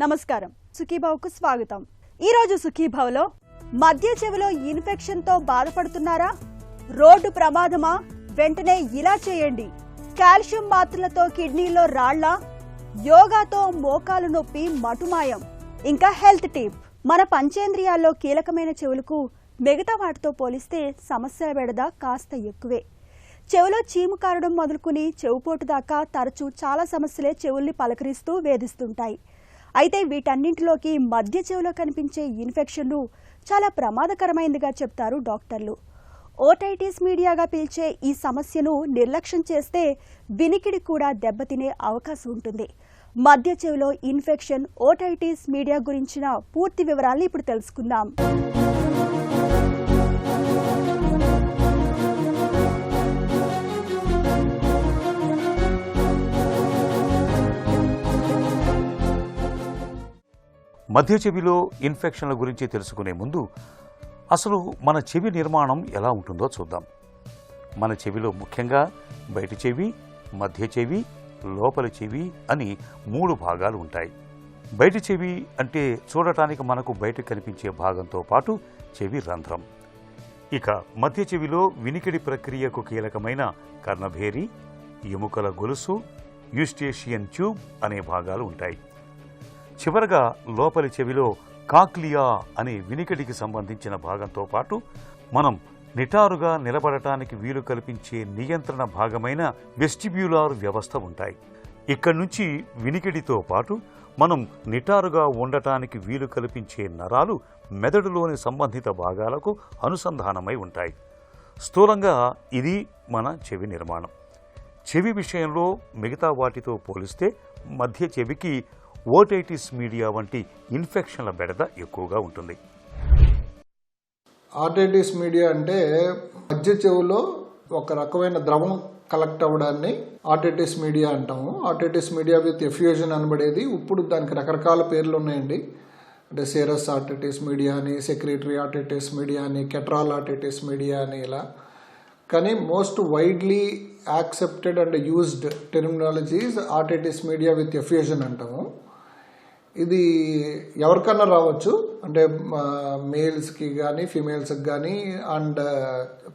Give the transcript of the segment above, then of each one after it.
నమస్కారం సుఖీభావ్కు స్వాగతం. ఈ రోజు సుఖీభావ్లో మధ్య చెవిలో ఇన్ఫెక్షన్ తో బాధపడుతున్నారా? రోడ్డు ప్రమాదమా? వెంటనే ఇలా చేయండి. కాల్షియం మాత్రలతో కిడ్నీలో రాళ్ల, యోగాతో మోకాలు నొప్పి మటుమాయం. ఇంకా హెల్త్ టిప్. మన పంచేంద్రియాల్లో కీలకమైన చెవులకు మిగతా వాటితో పోలిస్తే సమస్యల బెడద కాస్త ఎక్కువే. చెవిలో చీము కారడం మొదలుకుని చెవుపోటు దాకా తరచూ చాలా సమస్యలే చెవుల్ని పలకరిస్తూ వేధిస్తుంటాయి. అయితే వీటన్నింటిలోకి మధ్య చెవిలో కనిపించే ఇన్ఫెక్షన్లు చాలా ప్రమాదకరమైనదిగా చెప్తారు డాక్టర్లు. ఓటైటిస్ మీడియాగా పిలిచే ఈ సమస్యను నిర్లక్ష్యం చేస్తే వినికిడి కూడా దెబ్బతినే అవకాశం ఉంటుంది. మధ్య చెవిలో ఇన్ఫెక్షన్, ఓటైటిస్ మీడియా గురించిన పూర్తి వివరాలను ఇప్పుడు తెలుసుకుందాం. మధ్య చెవిలో ఇన్ఫెక్షన్ల గురించి తెలుసుకునే ముందు అసలు మన చెవి నిర్మాణం ఎలా ఉంటుందో చూద్దాం. మన చెవిలో ముఖ్యంగా బయటి చెవి, మధ్య చెవి, లోపలి చెవి అని 3 భాగాలు ఉంటాయి. బయటి చెవి అంటే చూడటానికి మనకు బయట కనిపించే భాగంతో పాటు చెవి రంధ్రం. ఇక మధ్య చెవిలో వినికిడి ప్రక్రియకు కీలకమైన కర్ణభేరి, ఎముకల గొలుసు, యూస్టేషియన్ ట్యూబ్ అనే భాగాలు ఉంటాయి. చివరగా లోపలి చెవిలో కాక్లియా అనే వినికిడికి సంబంధించిన భాగంతో పాటు మనం నిటారుగా నిలబడటానికి వీలు కల్పించే నియంత్రణ భాగమైన వెస్టిబ్యులార్ వ్యవస్థ ఉంటాయి. ఇక్కడి నుంచి వినికిడితో పాటు మనం నిటారుగా ఉండటానికి వీలు కల్పించే నరాలు మెదడులోని సంబంధిత భాగాలకు అనుసంధానమై ఉంటాయి. స్థూలంగా ఇది మన చెవి నిర్మాణం. చెవి విషయంలో మిగతా వాటితో పోలిస్తే మధ్య చెవికి ఓటైటిస్ మీడియా వంటి ఇన్ఫెక్షన్ల బెడద ఎక్కువగా ఉంటుంది. ఆర్టైటిస్ మీడియా అంటే మధ్య చెవులో ఒక రకమైన ద్రవం కలెక్ట్ అవ్వడాన్ని ఆర్టైటిస్ మీడియా అంటాము. ఆర్టైటిస్ మీడియా విత్ ఎఫ్యూజన్ అనబడేది. ఇప్పుడు దానికి రకరకాల పేర్లు ఉన్నాయండి. అంటే సేరస్ ఆర్టైటిస్ మీడియా అని, సెక్రెటరీ ఆర్టైటిస్ మీడియా అని, కెట్రాల్ ఆర్టైటిస్ మీడియా అని ఇలా. కానీ most widely accepted and used terminology is otitis media with effusion అంటాము. ఇది ఎవరికన్నా రావచ్చు. అంటే మేల్స్కి కానీ, ఫీమేల్స్కి కానీ, అండ్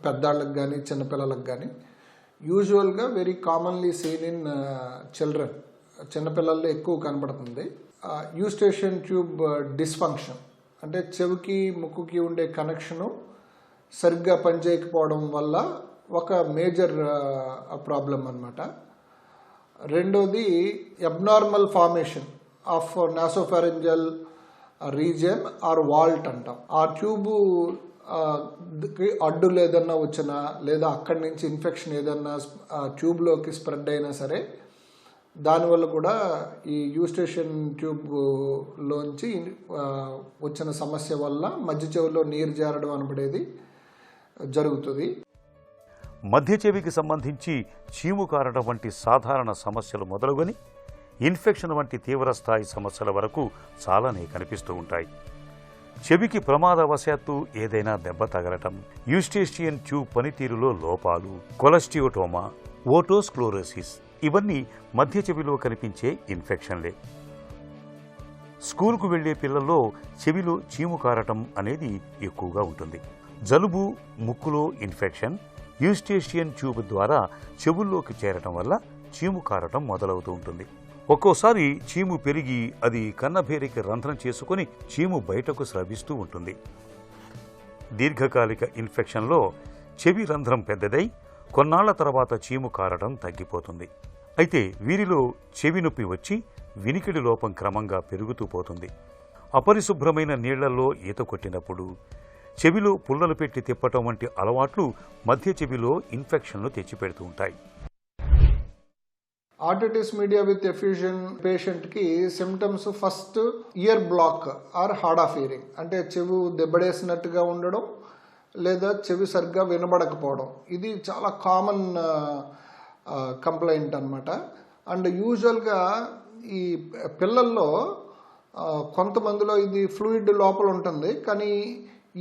పెద్దాళ్ళకి కానీ, చిన్నపిల్లలకు కానీ. యూజువల్గా very commonly seen in children. చిన్నపిల్లల్లో ఎక్కువ కనబడుతుంది. యూస్టేషన్ ట్యూబ్ డిస్ఫంక్షన్ అంటే చెవికి ముక్కుకి ఉండే కనెక్షను సరిగ్గా పనిచేయకపోవడం వల్ల ఒక మేజర్ ప్రాబ్లం అన్నమాట. రెండోది abnormal formation of nasopharyngeal region or vault అంటాం. ఆ ట్యూబు అడ్డులు ఏదన్నా వచ్చినా, లేదా అక్కడి నుంచి ఇన్ఫెక్షన్ ఏదన్నా ట్యూబ్లోకి స్ప్రెడ్ అయినా సరే, దానివల్ల కూడా ఈ యూస్టేషన్ ట్యూబ్లోంచి వచ్చిన సమస్య వల్ల మధ్య చెవిలో నీరు జారడం అనబడేది జరుగుతుంది. మధ్య చెవికి సంబంధించి చీము కారడం వంటి సాధారణ సమస్యలు మొదలుకొని ఇన్ఫెక్షన్ వంటి తీవ్రస్థాయి సమస్యల వరకు చాలానే కనిపిస్తూ ఉంటాయి. చెవికి ప్రమాదవశాత్తు ఏదైనా దెబ్బ తగలటం, యూస్టేషియన్ ట్యూబ్ పనితీరులో లోపాలు, కొలెస్టియోటోమా, ఓటోస్క్లోరోసిస్ ఇవన్నీ మధ్య చెవిలో కనిపించే ఇన్ఫెక్షన్లే. స్కూల్కు వెళ్లే పిల్లల్లో చెవిలో చీము కారటం అనేది ఎక్కువగా ఉంటుంది. జలుబు, ముక్కులో ఇన్ఫెక్షన్ యూస్టేషియన్ ట్యూబ్ ద్వారా చెవుల్లోకి చేరటం వల్ల చీము కారటం మొదలవుతూ ఉంటుంది. ఒక్కోసారి చీము పెరిగి అది కన్నభేరికి రంధ్రం చేసుకుని చీము బయటకు స్రవిస్తూ ఉంటుంది. దీర్ఘకాలిక ఇన్ఫెక్షన్లో చెవి రంధ్రం పెద్దదై కొన్నాళ్ల తర్వాత చీము కారటం తగ్గిపోతుంది. అయితే వీరిలో చెవి నొప్పి వచ్చి వినికిడి లోపం క్రమంగా పెరుగుతూ పోతుంది. అపరిశుభ్రమైన నీళ్లలో ఈత కొట్టినప్పుడు, చెవిలో పుల్లలు పెట్టి తిప్పటం వంటి అలవాట్లు మధ్య చెవిలో ఇన్ఫెక్షన్లు తెచ్చిపెడుతూ ఉంటాయి. ఆర్టైటిస్ మీడియా విత్ ఎఫ్యూజన్ పేషెంట్కి symptoms first ear block or hard of hearing. అంటే చెవి దెబ్బడేసినట్టుగా ఉండడం, లేదా చెవి సరిగ్గా వినబడకపోవడం. ఇది చాలా కామన్ కంప్లైంట్ అనమాట. అండ్ యూజువల్గా ఈ పిల్లల్లో కొంతమందిలో ఇది ఫ్లూయిడ్ లోపల ఉంటుంది, కానీ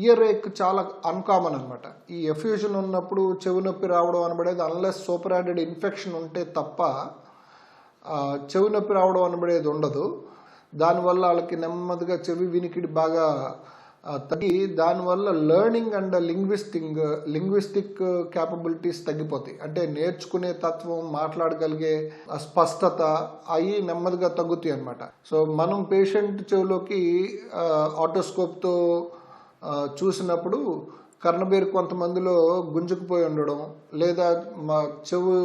ఇయర్ ఏక్ చాలా అన్కామన్ అనమాట. ఈ ఎఫ్యూజన్ ఉన్నప్పుడు చెవి నొప్పి రావడం అనబడేది అన్లెస్ సూపర్ యాడెడ్ ఇన్ఫెక్షన్ ఉంటే తప్ప చెవి నొప్పి రావడం అనబడేది ఉండదు. దానివల్ల వాళ్ళకి నెమ్మదిగా చెవి వినికిడి బాగా తగ్గి దానివల్ల లెర్నింగ్ అండ్ లింగ్విస్టిక్ క్యాపబిలిటీస్ తగ్గిపోతాయి. అంటే నేర్చుకునే తత్వం, మాట్లాడగలిగే స్పష్టత అవి నెమ్మదిగా తగ్గుతాయి అన్నమాట. సో మనం పేషెంట్ చెవిలోకి ఆటోస్కోప్తో చూసినప్పుడు కర్ణబేరు కొంతమందిలో గుంజుకుపోయి ఉండడం, లేదా మా చెవు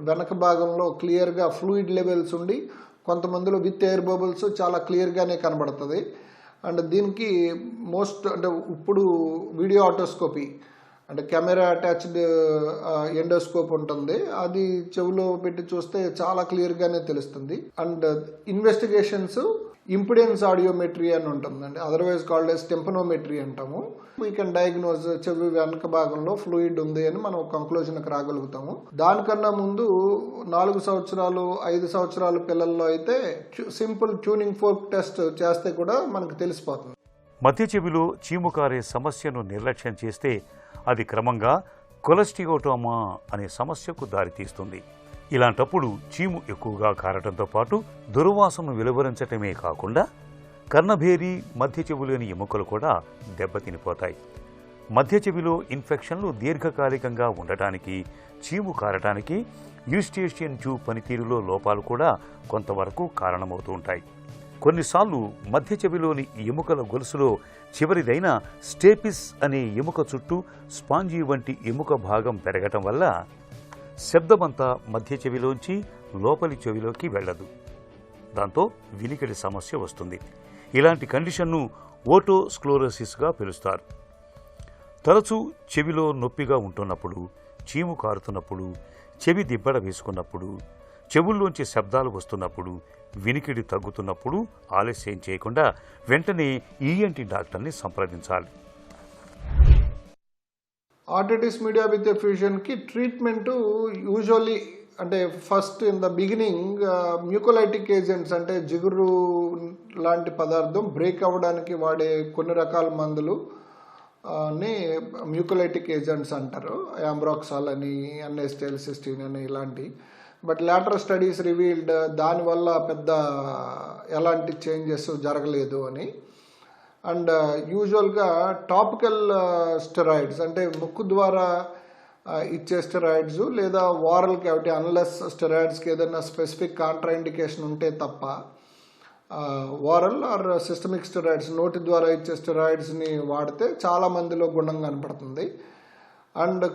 వెనక భాగంలో క్లియర్గా ఫ్లూయిడ్ లెవెల్స్ ఉండి కొంతమందిలో విత్ ఎయిర్ బబుల్స్ చాలా క్లియర్గానే కనబడుతుంది. అండ్ దీనికి అంటే ఇప్పుడు వీడియో ఆటోస్కోపీ అంటే కెమెరా అటాచ్డ్ ఎండోస్కోప్ ఉంటుంది, అది చెవిలో పెట్టి చూస్తే చాలా క్లియర్గానే తెలుస్తుంది. అండ్ ఇన్వెస్టిగేషన్స్ ఇంపిడెన్స్ ఆడియోమెట్రీ అని ఉంటుందండి, అదర్వైజ్ కాల్డ్ ఎస్ టెంపనోమెట్రీ అంటాము. వీ కెన్ డయాగ్నోజ్ చెవి వెనక భాగంలో ఫ్లూయిడ్ ఉంది అని మనం కంక్లూజన్కి రాగలుగుతాము. దానికన్నా ముందు 4 సంవత్సరాలు 5 సంవత్సరాల పిల్లల్లో అయితే సింపుల్ ట్యూనింగ్ ఫోర్క్ టెస్ట్ చేస్తే కూడా మనకు తెలిసిపోతుంది. మధ్య చెవిలో చీము కారే సమస్యను నిర్లక్ష్యం చేస్తే అది క్రమంగా కొలెస్టియోటోమా అనే సమస్యకు దారితీస్తుంది. ఇలాంటప్పుడు చీము ఎక్కువగా కారటంతో పాటు దుర్వాసనను వెలువరించటమే కాకుండా కర్ణభేరి మధ్య చెవిలోని ఎముకలు కూడా దెబ్బతినిపోతాయి. మధ్య చెవిలో ఇన్ఫెక్షన్లు దీర్ఘకాలికంగా ఉండటానికి, చీము కారటానికి యూస్టేషియన్ ట్యూబ్ పనితీరులో లోపాలు కూడా కొంతవరకు కారణమవుతూ ఉంటాయి. కొన్నిసార్లు మధ్య చెవిలోని ఎముకల గొలుసులో చివరిదైన స్టేపిస్ అనే ఎముక చుట్టూ స్పాంజీ వంటి ఎముక భాగం పెరగటం వల్ల శబ్దమంతా మధ్య చెవిలోంచి లోపలి చెవిలోకి వెళ్ళదు. దాంతో వినికిడి సమస్య వస్తుంది. ఇలాంటి కండిషన్ను ఓటోస్క్లోరోసిస్గా పిలుస్తారు. తరచూ చెవిలో నొప్పిగా ఉంటున్నప్పుడు, చీము కారుతున్నప్పుడు, చెవి దిబ్బడ వేసుకున్నప్పుడు, చెవుల్లోంచి శబ్దాలు వస్తున్నప్పుడు, వినికిడి తగ్గుతున్నప్పుడు ఆలస్యం చేయకుండా వెంటనే ఈఎన్టీ డాక్టర్ని సంప్రదించాలి. ఆటిటిస్ మీడియా విత్ ఎఫ్యూజన్కి ట్రీట్మెంట్ యూజువల్లీ అంటే first in the beginning mucolytic agents అంటే జిగురు లాంటి పదార్థం బ్రేక్ అవ్వడానికి వాడే కొన్ని రకాల మందులు ని మ్యూకోలైటిక్ ఏజెంట్స్ అంటారు. యాంబ్రాక్సాల్ అని, N-acetylcysteine అని ఇలాంటి. బట్ లేటర్ స్టడీస్ రివీల్డ్ దానివల్ల పెద్ద ఎలాంటి చేంజెస్ జరగలేదు అని. అండ్ యూజువల్గా టాపికల్ స్టెరాయిడ్స్ అంటే ముక్కు ద్వారా ఇచ్చే స్టెరాయిడ్స్ లేదా వారల్ క్యావిటీ అన్లెస్ స్టెరాయిడ్స్కి ఏదైనా స్పెసిఫిక్ కాంట్రాఇండికేషన్ ఉంటే తప్ప వారల్ ఆర్ సిస్టమిక్ స్టెరాయిడ్స్ నోటి ద్వారా ఇచ్చే స్టెరాయిడ్స్ని వాడితే చాలా మందిలో గుణం కనపడుతుంది. అండ్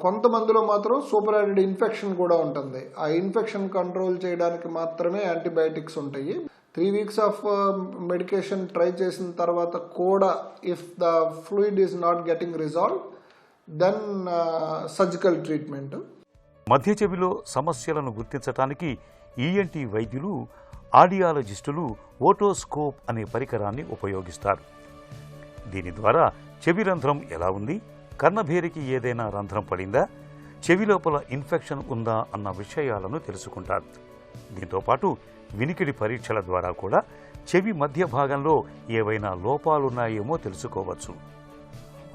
కొంతమందిలో మాత్రం సూపర్ యాడెడ్ ఇన్ఫెక్షన్ కూడా ఉంటుంది. ఆ ఇన్ఫెక్షన్ కంట్రోల్ చేయడానికి మాత్రమే యాంటీబయాటిక్స్ ఉంటాయి. 3 weeks ఆఫ్ మెడికేషన్ ట్రై చేసిన తర్వాత కూడా if the fluid is not getting resolve then surgical treatment. మధ్య చెవిలో సమస్యలను గుర్తించడానికి ఈఎన్టీ వైద్యులు, ఆడియాలజిస్టులు ఓటోస్కోప్ అనే పరికరాన్ని ఉపయోగిస్తారు. దీని ద్వారా చెవి రంధ్రం ఎలా ఉంది, కర్ణభేరికి ఏదైనా రంధ్రం పడిందా, చెవి లోపల ఇన్ఫెక్షన్ ఉందా అన్న విషయాలను తెలుసుకుంటారు. దీంతోపాటు వినికిడి పరీక్షల ద్వారా కూడా చెవి మధ్య భాగంలో ఏవైనా లోపాలున్నాయేమో తెలుసుకోవచ్చు.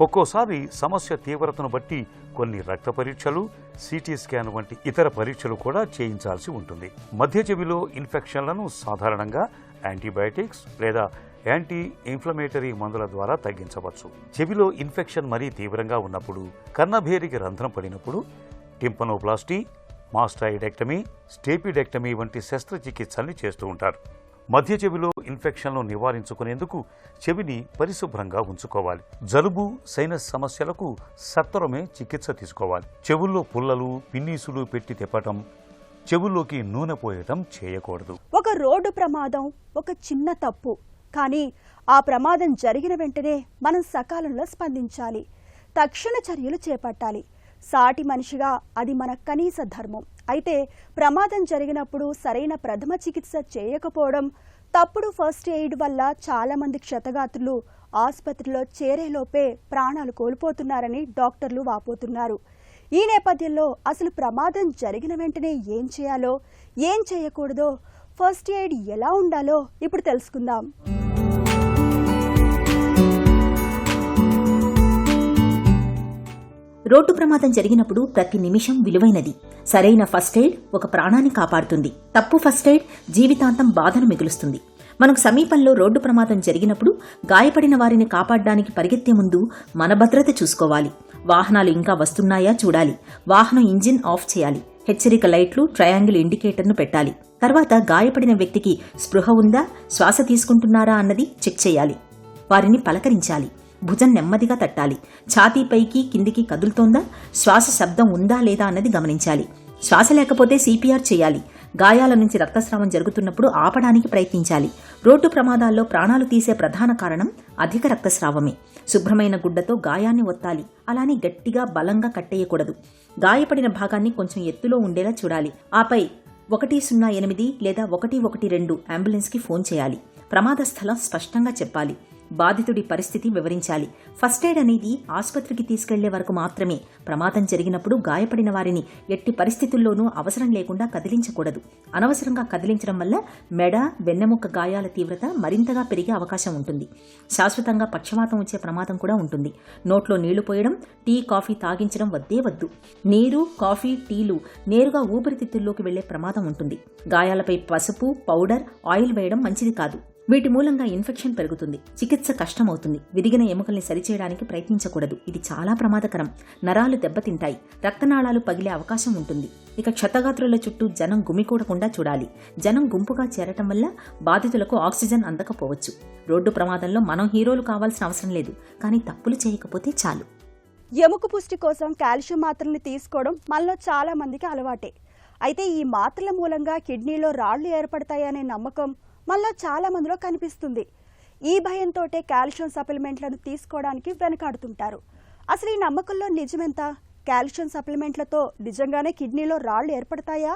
ఒక్కోసారి సమస్య తీవ్రతను బట్టి కొన్ని రక్త పరీక్షలు, సిటీ స్కాన్ వంటి ఇతర పరీక్షలు కూడా చేయించాల్సి ఉంటుంది. మధ్య చెవిలో ఇన్ఫెక్షన్లను సాధారణంగా యాంటీబయాటిక్స్ లేదా యాంటీ ఇన్ఫ్లమేటరీ మందుల ద్వారా తగ్గించవచ్చు. చెవిలో ఇన్ఫెక్షన్ మరీ తీవ్రంగా ఉన్నప్పుడు, కర్ణభేరికి రంధ్రం పడినప్పుడు టింపనోప్లాస్టీ, మాస్టాయిడెక్టమీ, స్టేపిడెక్టమీ వంటి శస్త్రచికిత్సల్ని చేస్తూ ఉంటారు. మధ్య చెవిలో ఇన్ఫెక్షన్ను నివారించుకునేందుకు చెవిని పరిశుభ్రంగా ఉంచుకోవాలి. జలుబు, సైనస్ సమస్యలకు సత్వరమే చికిత్స తీసుకోవాలి. చెవుల్లో పుల్లలు, పిన్నీసులు పెట్టి తిప్పటం, చెవుల్లోకి నూనె పోయటం చేయకూడదు. ఒక రోడ్డు ప్రమాదం ఒక చిన్న తప్పు, కానీ ఆ ప్రమాదం జరిగిన వెంటనే మనం సకాలంలో స్పందించాలి, తక్షణ చర్యలు చేపట్టాలి. సాటి మనిషిగా అది మన కనీస ధర్మం. అయితే ప్రమాదం జరిగినప్పుడు సరైన ప్రథమ చికిత్స చేయకపోవడం, తప్పుడు ఫస్ట్ ఎయిడ్ వల్ల చాలా మంది క్షతగాత్రులు ఆసుపత్రిలో చేరేలోపే ప్రాణాలు కోల్పోతున్నారని డాక్టర్లు వాపోతున్నారు. ఈ నేపథ్యంలో అసలు ప్రమాదం జరిగిన వెంటనే ఏం చేయాలో, ఏం చేయకూడదో, ఫస్ట్ ఎయిడ్ ఎలా ఉండాలో ఇప్పుడు తెలుసుకుందాం. రోడ్డు ప్రమాదం జరిగినప్పుడు ప్రతి నిమిషం విలువైనది. సరైన ఫస్ట్ ఎయిడ్ ఒక ప్రాణాన్ని కాపాడుతుంది. తప్పు ఫస్ట్ ఎయిడ్ జీవితాంతం బాధను మిగులుస్తుంది. మనకు సమీపంలో రోడ్డు ప్రమాదం జరిగినప్పుడు గాయపడిన వారిని కాపాడడానికి పరిగెత్తే ముందు మన భద్రత చూసుకోవాలి. వాహనాలు ఇంకా వస్తున్నాయా చూడాలి. వాహనం ఇంజిన్ ఆఫ్ చేయాలి. హెచ్చరిక లైట్లు, ట్రయాంగిల్ ఇండికేటర్ను పెట్టాలి. తర్వాత గాయపడిన వ్యక్తికి స్పృహ ఉందా, శ్వాస తీసుకుంటున్నారా అన్నది చెక్ చేయాలి. వారిని పలకరించాలి. భుజం నెమ్మదిగా తట్టాలి. ఛాతీ పైకి కిందికి కదులుతోందా, శ్వాస శబ్దం ఉందా లేదా అన్నది గమనించాలి. శ్వాస లేకపోతే సిపిఆర్ చేయాలి. గాయాల నుంచి రక్తస్రావం జరుగుతున్నప్పుడు ఆపడానికి ప్రయత్నించాలి. రోడ్డు ప్రమాదాల్లో ప్రాణాలు తీసే ప్రధాన కారణం అధిక రక్తస్రావమే. శుభ్రమైన గుడ్డతో గాయాన్ని ఒత్తాలి. అలానే గట్టిగా బలంగా కట్టేయకూడదు. గాయపడిన భాగాన్ని కొంచెం ఎత్తులో ఉండేలా చూడాలి. ఆపై 108 లేదా 112 అంబులెన్స్కి ఫోన్ చేయాలి. ప్రమాద స్థలం స్పష్టంగా చెప్పాలి. బాధితుడి పరిస్థితి వివరించాలి. ఫస్ట్ ఎయిడ్ అనేది ఆసుపత్రికి తీసుకెళ్లే వరకు మాత్రమే. ప్రమాదం జరిగినప్పుడు గాయపడిన వారిని ఎట్టి పరిస్థితుల్లోనూ అవసరం లేకుండా కదిలించకూడదు. అనవసరంగా కదిలించడం వల్ల మెడ, వెన్నెముక గాయాల తీవ్రత మరింతగా పెరిగే అవకాశం ఉంటుంది. శాశ్వతంగా పక్షవాతం వచ్చే ప్రమాదం కూడా ఉంటుంది. నోట్లో నీళ్లు పోయడం, టీ, కాఫీ తాగించడం వద్దే వద్దు. నీరు, కాఫీ, టీలు నేరుగా ఊపిరితిత్తుల్లోకి వెళ్లే ప్రమాదం ఉంటుంది. గాయాలపై పసుపు, పౌడర్, ఆయిల్ వేయడం మంచిది కాదు. వీటి మూలంగా ఇన్ఫెక్షన్ పెరుగుతుంది. చికిత్స కష్టమవుతుంది. విరిగిన ఎముకల్ని సరిచేయడానికి ప్రయత్నించకూడదు. ఇది చాలా ప్రమాదకరం. నరాలు దెబ్బతింటాయి. రక్తనాళాలు పగిలే అవకాశం ఉంటుంది. ఇక క్షతగాత్రుల చుట్టూ జనం గుమికూడకుండా చూడాలి. జనం గుంపుగా చేరటం వల్ల బాధితులకు ఆక్సిజన్ అందకపోవచ్చు. రోడ్డు ప్రమాదంలో మనం హీరోలు కావాల్సిన అవసరం లేదు. కానీ తప్పులు చేయకపోతే చాలు. ఎముక పుష్టి కోసం కాల్షియం మాత్రల్ని తీసుకోవడం మనలో చాలా మందికి అలవాటే. అయితే ఈ మాత్రల మూలంగా కిడ్నీలో రాళ్లు ఏర్పడతాయనే నమ్మకం మనలో చాలా మందిలో కనిపిస్తుంది. ఈ భయంతోటే కాల్షియం సప్లిమెంట్లను తీసుకోవడానికి వెనకాడుతుంటారు. అసలు ఈ నమ్మకంలో నిజమెంత? కాల్షియం సప్లిమెంట్లతో నిజంగానే కిడ్నీలో రాళ్లు ఏర్పడతాయా?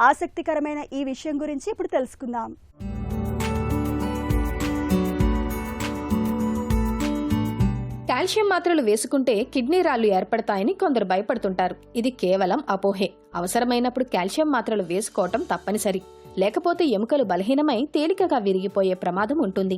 ఆసక్తికరమైన ఈ విషయం గురించి ఇప్పుడు తెలుసుకుందాం. కాల్షియం మాత్రలు వేసుకుంటే కిడ్నీ రాళ్లు ఏర్పడతాయని కొందరు భయపడుతుంటారు. ఇది కేవలం అపోహే. అవసరమైనప్పుడు కాల్షియం మాత్రలు వేసుకోవటం తప్పనిసరి. లేకపోతే ఎముకలు బలహీనమై తేలికగా విరిగిపోయే ప్రమాదం ఉంటుంది.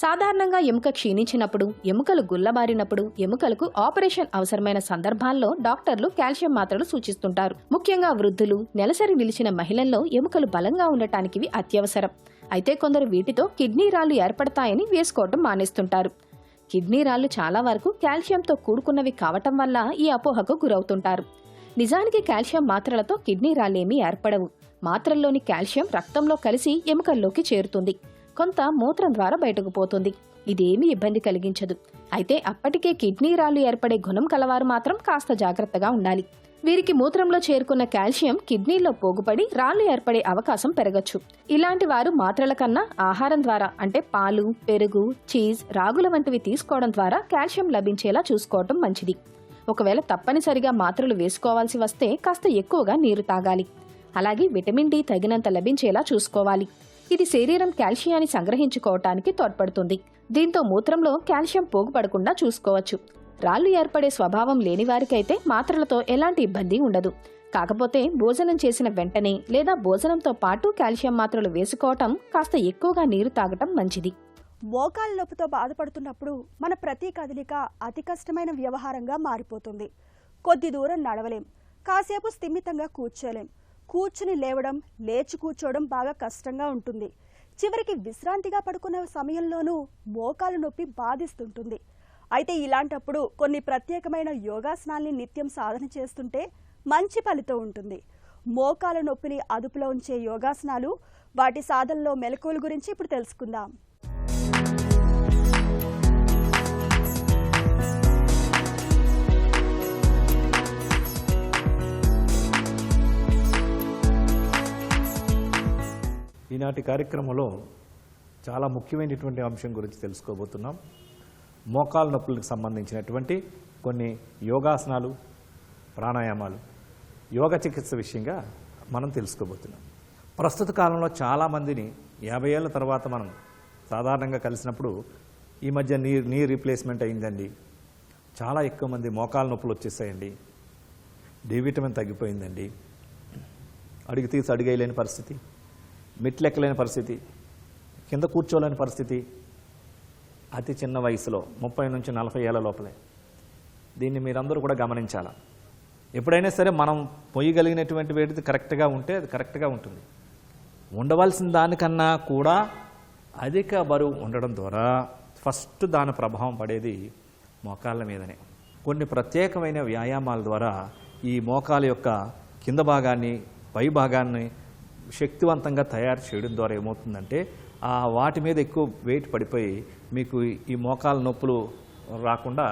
సాధారణంగా ఎముక క్షీణించినప్పుడు, ఎముకలు గుల్లబారినప్పుడు, ఎముకలకు ఆపరేషన్ అవసరమైన సందర్భాల్లో డాక్టర్లు కాల్షియం మాత్రలు సూచిస్తుంటారు. ముఖ్యంగా వృద్ధులు, నెలసరి నిలిచిన మహిళల్లో ఎముకలు బలంగా ఉండటానికి ఇవి అత్యవసరం. అయితే కొందరు వీటితో కిడ్నీ రాళ్లు ఏర్పడతాయని వేసుకోవటం మానేస్తుంటారు. కిడ్నీ రాళ్లు చాలా వరకు కాల్షియంతో కూడుకున్నవి కావటం వల్ల ఈ అపోహకు గురవుతుంటారు. నిజానికి కాల్షియం మాత్రలతో కిడ్నీ రాళ్లేమీ ఏర్పడవు. మాత్రల్లోని కాల్షియం రక్తంలో కలిసి ఎముకల్లోకి చేరుతుంది. కొంత మూత్రం ద్వారా బయటకు పోతుంది. ఇదేమీ ఇబ్బంది కలిగించదు. అయితే అప్పటికే కిడ్నీ రాళ్లు ఏర్పడే గుణం కలవారు మాత్రం కాస్త జాగ్రత్తగా ఉండాలి. వీరికి మూత్రంలో చేరుకున్న కాల్షియం కిడ్నీలో పోగుపడి రాళ్లు ఏర్పడే అవకాశం పెరగచ్చు. ఇలాంటి వారు మాత్రల కన్నా ఆహారం ద్వారా, అంటే పాలు, పెరుగు, చీజ్, రాగుల వంటివి తీసుకోవడం ద్వారా కాల్షియం లభించేలా చూసుకోవటం మంచిది. ఒకవేళ తప్పనిసరిగా మాత్రలు వేసుకోవాల్సి వస్తే కాస్త ఎక్కువగా నీరు తాగాలి. అలాగే విటమిన్ డి తగినంత లభించేలా చూసుకోవాలి. ఇది శరీరం కాల్షియాన్ని సంగ్రహించుకోవటానికి తోడ్పడుతుంది. దీంతో మూత్రంలో కాల్షియం పోగుపడకుండా చూసుకోవచ్చు. రాళ్లు ఏర్పడే స్వభావం లేని వారికైతే మాత్రలతో ఎలాంటి ఇబ్బంది ఉండదు. కాకపోతే భోజనం చేసిన వెంటనే లేదా భోజనంతో పాటు కాల్షియం మాత్రలు వేసుకోవటం, కాస్త ఎక్కువగా నీరు తాగటం మంచిది. మోకాళ్ళ నొప్పితో బాధపడుతున్నప్పుడు మన ప్రతి కదలిక అతి కష్టమైన వ్యవహారంగా మారిపోతుంది. కొద్ది దూరం నడవలేం, కాసేపు స్థిమితంగా కూర్చోలేం, కూర్చుని లేవడం, లేచి కూర్చోవడం బాగా కష్టంగా ఉంటుంది. చివరికి విశ్రాంతిగా పడుకున్న సమయంలోనూ మోకాళ్ళ నొప్పి బాధిస్తుంటుంది. అయితే ఇలాంటప్పుడు కొన్ని ప్రత్యేకమైన యోగాసనాల్ని నిత్యం సాధన చేస్తుంటే మంచి ఫలితం ఉంటుంది. మోకాళ్ళ నొప్పిని అదుపులో ఉంచే యోగాసనాలు, వాటి సాధనలో మెలకువల గురించి ఇప్పుడు తెలుసుకుందాం. ఈనాటి కార్యక్రమంలో చాలా ముఖ్యమైనటువంటి అంశం గురించి తెలుసుకోబోతున్నాం. మోకాళ్ళ నొప్పులకు సంబంధించినటువంటి కొన్ని యోగాసనాలు, ప్రాణాయామాలు, యోగ చికిత్స విషయంగా మనం తెలుసుకోబోతున్నాం. ప్రస్తుత కాలంలో చాలామందిని 50 ఏళ్ళ తర్వాత మనం సాధారణంగా కలిసినప్పుడు ఈ మధ్య నీ రీప్లేస్మెంట్ అయిందండి, చాలా ఎక్కువ మంది మోకాళ్ళ నొప్పులు వచ్చేసాయండి, డి విటమిన్ తగ్గిపోయిందండి, అడుగు తీసి అడుగేయలేని పరిస్థితి, మెట్లెక్కలేని పరిస్థితి, కింద కూర్చోలేని పరిస్థితి, అతి చిన్న వయసులో 30 నుంచి 40 ఏళ్ల లోపలే దీన్ని మీరందరూ కూడా గమనించాలి. ఎప్పుడైనా సరే మనం పొయ్యగలిగినటువంటి వేడిది కరెక్ట్గా ఉంటే అది కరెక్ట్గా ఉంటుంది. ఉండవలసిన దానికన్నా కూడా అధిక బరువు ఉండడం ద్వారా ఫస్ట్ దాని ప్రభావం పడేది మోకాళ్ళ మీదనే. కొన్ని ప్రత్యేకమైన వ్యాయామాల ద్వారా ఈ మోకాల యొక్క కింద భాగాన్ని పై భాగాన్ని శక్తివంతంగా తయారు చేయడం ద్వారా ఏమవుతుందంటే వాటి మీద ఎక్కువ వెయిట్ పడిపోయి మీకు ఈ మోకాల నొప్పులు రాకుండా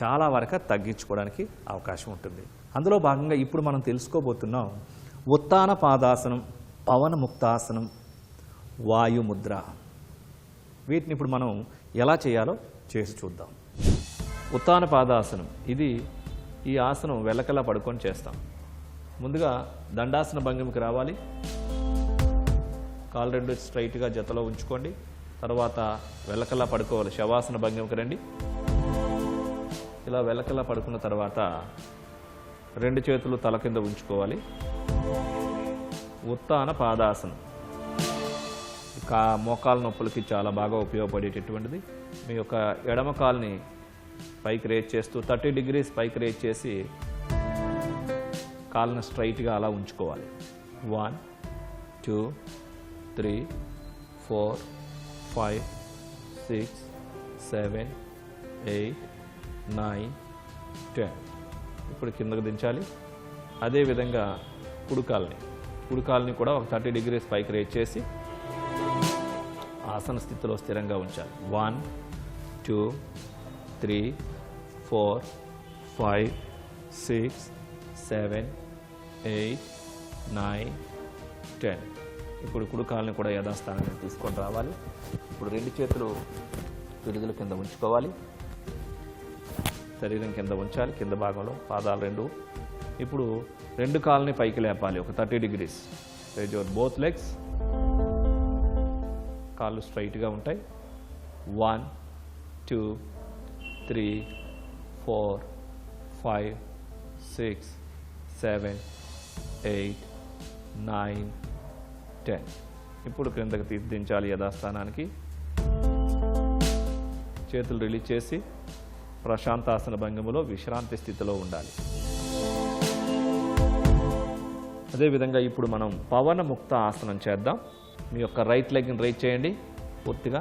చాలా వరకు తగ్గించుకోవడానికి అవకాశం ఉంటుంది. అందులో భాగంగా ఇప్పుడు మనం తెలుసుకోబోతున్నాం ఉత్తాన పాదాసనం, పవన ముక్తాసనం, వాయుముద్ర. వీటిని ఇప్పుడు మనం ఎలా చేయాలో చేసి చూద్దాం. ఉత్తాన పాదాసనం, ఇది ఈ ఆసనం వెల్లకలా పడుకొని చేస్తాం. ముందుగా దండాసన భంగిమకి రావాలి. కాలు రెండు స్ట్రైట్గా జతలో ఉంచుకోండి. తర్వాత వెల్లకలా పడుకోవాలి. శవాసన భంగిమకి రండి. ఇలా వెల్లకలా పడుకున్న తర్వాత రెండు చేతులు తల కింద ఉంచుకోవాలి. ఉత్తాన పాదాసనం మోకాల నొప్పులకి చాలా బాగా ఉపయోగపడేటటువంటిది. మీ యొక్క ఎడమ కాల్ని పైకి రేజ్ చేస్తూ 30 degrees పైకి రేజ్ చేసి కాళ్ళను స్ట్రైట్గా అలా ఉంచుకోవాలి. 1 2 3 4 5 6 7 8 9 10. ఇప్పుడు కిందకు దించాలి. అదేవిధంగా కుడికాల్ని కూడా ఒక 30 degrees పైకి రేజ్ చేసి ఆసన స్థితిలో స్థిరంగా ఉంచాలి. 1 2 3 4 5 6 7 8 9 10. ఇప్పుడు కుడికాల్ని కూడా యథాస్థానాన్ని తీసుకొని రావాలి. ఇప్పుడు రెండు చేతులు విడుదల కింద ఉంచుకోవాలి. శరీరం కింద ఉంచాలి, కింద భాగంలో పాదాలు రెండు. ఇప్పుడు రెండు కాళ్ళని పైకి లేపాలి ఒక 30 degrees. Raise your both legs. కాళ్ళు స్ట్రైట్గా ఉంటాయి. 1 2 3 4 5 6 7 8 9 10. ఇప్పుడు క్రిందకి దించాలి యథాస్థానానికి. చేతులు రిలీజ్ చేసి ప్రశాంతాసన భంగిమలో విశ్రాంతి స్థితిలో ఉండాలి. అదేవిధంగా ఇప్పుడు మనం పవన ముక్త ఆసనం చేద్దాం. మీ యొక్క రైట్ లెగ్ని రైజ్ చేయండి పూర్తిగా.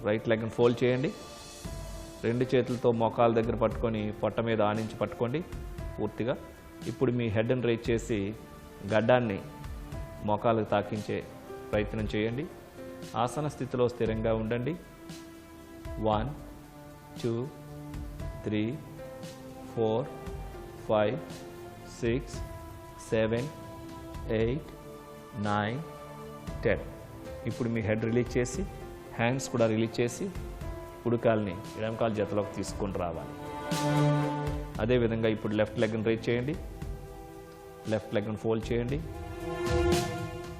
రైట్ లెగ్ని ఫోల్డ్ చేయండి. రెండు చేతులతో మోకాల దగ్గర పట్టుకొని పొట్ట మీద ఆనించి పట్టుకోండి పూర్తిగా. ఇప్పుడు మీ హెడ్ని రైజ్ చేసి గడ్డాన్ని మోకాలకు తాకించే ప్రయత్నం చేయండి. ఆసన స్థితిలో స్థిరంగా ఉండండి. 1 2 3 4 5 6 7 8 9 10. ఇప్పుడు మీ హెడ్ రిలీజ్ చేసి హ్యాండ్స్ కూడా రిలీజ్ చేసి కుడికాల్ని ఎడమకాలు జతలోకి తీసుకొని రావాలి. అదేవిధంగా ఇప్పుడు లెఫ్ట్ లెగ్ని రైజ్ చేయండి. లెఫ్ట్ లెగ్ని ఫోల్డ్ చేయండి.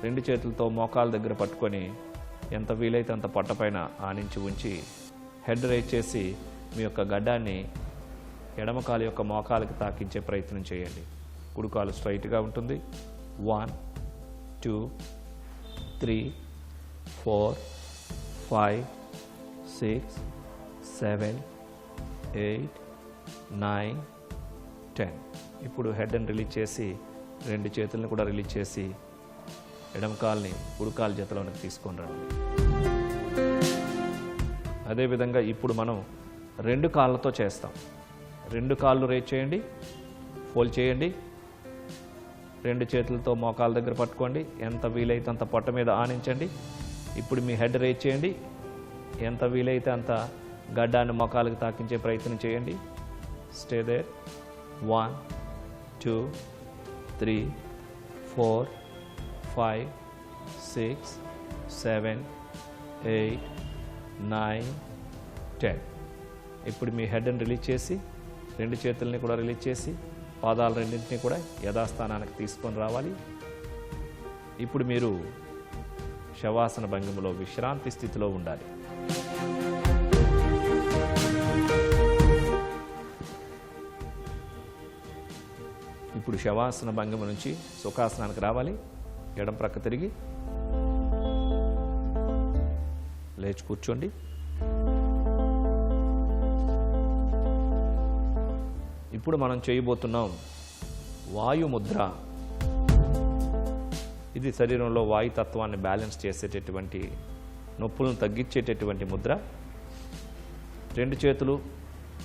రెండు చేతులతో మోకాల దగ్గర పట్టుకొని ఎంత వీలైతే అంత పొట్టపైన ఆనించి ఉంచి హెడ్ రైజ్ చేసి మీ యొక్క గడ్డాన్ని ఎడమకాలు యొక్క మోకాలకి తాకించే ప్రయత్నం చేయండి. కుడికాలు స్ట్రైట్గా ఉంటుంది. 1 2 3 4 5 6 7 8 9 10. ఇప్పుడు హెడ్ని రిలీజ్ చేసి రెండు చేతులను కూడా రిలీజ్ చేసి ఎడమకాల్ని కుడికాలు జతలోనికి తీసుకొని రండి. అదేవిధంగా ఇప్పుడు మనం రెండు కాళ్ళతో చేస్తాం. రెండు కాళ్ళు రేజ్ చేయండి, ఫోల్డ్ చేయండి. రెండు చేతులతో మోకాల దగ్గర పట్టుకోండి. ఎంత వీలైతే అంత పొట్ట మీద ఆనించండి. ఇప్పుడు మీ హెడ్ రేజ్ చేయండి. ఎంత వీలైతే అంత గడ్డాన్ని మోకాలకు తాకించే ప్రయత్నం చేయండి. Stay there. 1 2 3 4 5 6 7 8 9 10. ఇప్పుడు మీ హెడ్ని రిలీజ్ చేసి రెండు చేతుల్ని కూడా రిలీజ్ చేసి పాదాలు రెండింటినీ కూడా యథాస్థానానికి తీసుకొని రావాలి. ఇప్పుడు మీరు శవాసన భంగిమలో విశ్రాంతి స్థితిలో ఉండాలి. ఇప్పుడు శవాసన భంగిమ నుంచి సుఖాసనానికి రావాలి. ఎడం ప్రక్క తిరిగి లేచి కూర్చోండి. ఇప్పుడు మనం చేయబోతున్నాం వాయుముద్ర. ఇది శరీరంలో వాయుతత్వాన్ని బ్యాలెన్స్ చేసేటటువంటి, నొప్పులను తగ్గించేటటువంటి ముద్ర. 2 చేతులు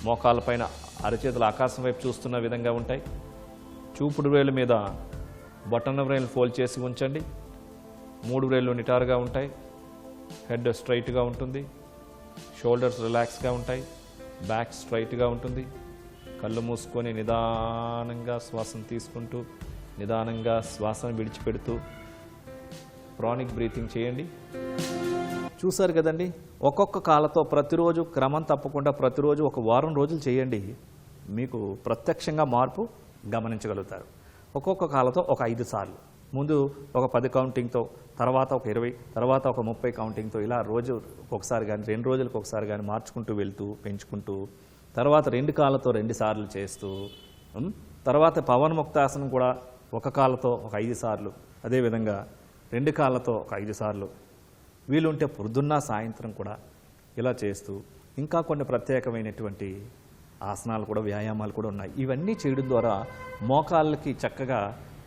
మోకాళ్ళపైన, అరచేతులు ఆకాశం వైపు చూస్తున్న విధంగా ఉంటాయి. చూపుడు వేలు మీద బొటన వ్రేలు ఫోల్డ్ చేసి ఉంచండి. 3 వేళ్ళు నిటారుగా ఉంటాయి. హెడ్ స్ట్రైట్గా ఉంటుంది. షోల్డర్స్ రిలాక్స్గా ఉంటాయి. బ్యాక్ స్ట్రైట్గా ఉంటుంది. కళ్ళు మూసుకొని నిదానంగా శ్వాసను తీసుకుంటూ నిదానంగా శ్వాసను విడిచిపెడుతూ ప్రాణిక్ బ్రీతింగ్ చేయండి. చూసారు కదండి, ఒక్కొక్క కాళ్ళతో ప్రతిరోజు క్రమం తప్పకుండా ప్రతిరోజు ఒక వారం రోజులు చేయండి. మీకు ప్రత్యక్షంగా మార్పు గమనించగలుగుతారు. ఒక్కొక్క కాళ్ళతో ఒక 5 సార్లు, ముందు ఒక 10 కౌంటింగ్తో, తర్వాత ఒక 20, తర్వాత ఒక 30 కౌంటింగ్తో, ఇలా రోజు ఒకసారి కానీ 2 రోజులకు ఒకసారి కానీ మార్చుకుంటూ వెళ్తూ పెంచుకుంటూ, తర్వాత 2 కాళ్ళతో 2 సార్లు చేస్తూ, తర్వాత పవన్ముక్తాసనం కూడా ఒక కాళ్ళతో ఒక 5 సార్లు, అదేవిధంగా 2 కాళ్ళతో ఒక 5 సార్లు, వీలుంటే పొద్దున్న సాయంత్రం కూడా ఇలా చేస్తూ, ఇంకా కొన్ని ప్రత్యేకమైనటువంటి ఆసనాలు కూడా, వ్యాయామాలు కూడా ఉన్నాయి. ఇవన్నీ చేయడం ద్వారా మోకాళ్ళకి చక్కగా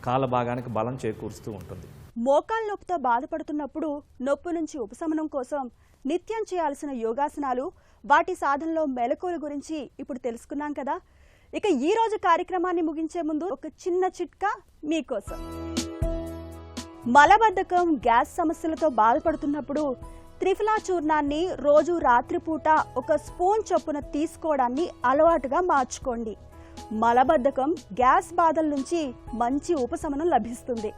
కాళ్ళ భాగానికి బలం చేకూరుస్తూ ఉంటుంది. మోకాళ్ళ నొప్పితో బాధపడుతున్నప్పుడు నొప్పి నుంచి ఉపశమనం కోసం నిత్యం చేయాల్సిన యోగాసనాలు, వాటి సాధనలో మెలకువల గురించి ఇప్పుడు తెలుసుకున్నాం కదా. ఇక ఈ రోజు కార్యక్రమాన్ని ముగించే ముందు ఒక చిన్న చిట్కా మీకోసం. మలబద్ధకం, గ్యాస్ సమస్యలతో బాధపడుతున్నప్పుడు త్రిఫలా చూర్ణాన్ని రోజు రాత్రిపూట ఒక స్పూన్ చొప్పున తీసుకోవడాన్ని అలవాటుగా మార్చుకోండి. మలబద్ధకం, గ్యాస్ బాధల నుంచి మంచి ఉపశమనం లభిస్తుంది.